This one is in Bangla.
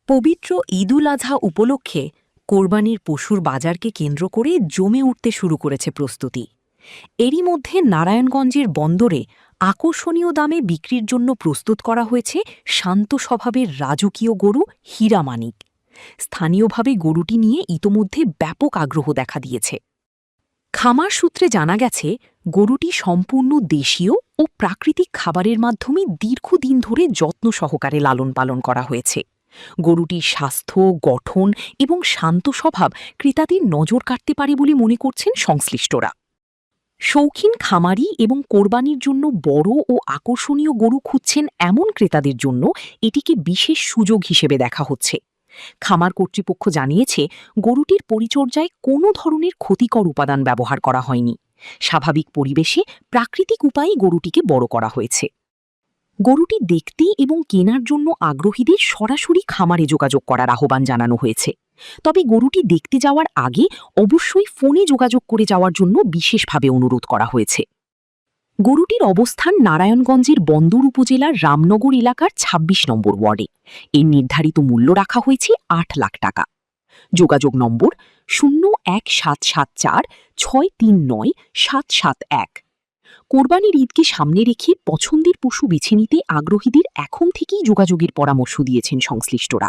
পবিত্র ঈদুল আজহা উপলক্ষে কোরবানির পশুর বাজারকে কেন্দ্র করে জমে উঠতে শুরু করেছে প্রস্তুতি। এরই মধ্যে নারায়ণগঞ্জের বন্দরে আকর্ষণীয় দামে বিক্রির জন্য প্রস্তুত করা হয়েছে শান্ত স্বভাবের রাজকীয় গরু হীরামানিক। স্থানীয়ভাবে গরুটি নিয়ে ইতোমধ্যে ব্যাপক আগ্রহ দেখা দিয়েছে। খামার সূত্রে জানা গেছে, গরুটি সম্পূর্ণ দেশীয় ও প্রাকৃতিক খাবারের মাধ্যমে দীর্ঘদিন ধরে যত্ন সহকারে লালন পালন করা হয়েছে। গরুটির স্বাস্থ্য, গঠন এবং শান্ত স্বভাব ক্রেতাদের নজর কাটতে পারে বলে মনে করছেন সংশ্লিষ্টরা। শৌখিন খামারি এবং কোরবানির জন্য বড় ও আকর্ষণীয় গরু খুঁজছেন এমন ক্রেতাদের জন্য এটিকে বিশেষ সুযোগ হিসেবে দেখা হচ্ছে। খামার কর্তৃপক্ষ জানিয়েছে, গরুটির পরিচর্যায় কোনো ধরনের ক্ষতিকর উপাদান ব্যবহার করা হয়নি। স্বাভাবিক পরিবেশে প্রাকৃতিক উপায়ে গরুটিকে বড় করা হয়েছে। গরুটি দেখতে এবং কেনার জন্য আগ্রহীদের সরাসরি খামারে যোগাযোগ করার আহ্বান জানানো হয়েছে। তবে গরুটি দেখতে যাওয়ার আগে অবশ্যই ফোনে যোগাযোগ করে যাওয়ার জন্য বিশেষভাবে অনুরোধ করা হয়েছে। গরুটির অবস্থান নারায়ণগঞ্জের বন্দর উপজেলার রামনগর এলাকার ২৬ নম্বর ওয়ার্ডে। এর নির্ধারিত মূল্য রাখা হয়েছে ৮ লাখ টাকা। যোগাযোগ নম্বর ০১৭৭৪ ৬৩৯ ৭৭১। কোরবানির ঈদকে সামনে রেখে পছন্দের পশু বেছে নিতে আগ্রহীদের এখন থেকেই যোগাযোগের পরামর্শ দিয়েছেন সংশ্লিষ্টরা।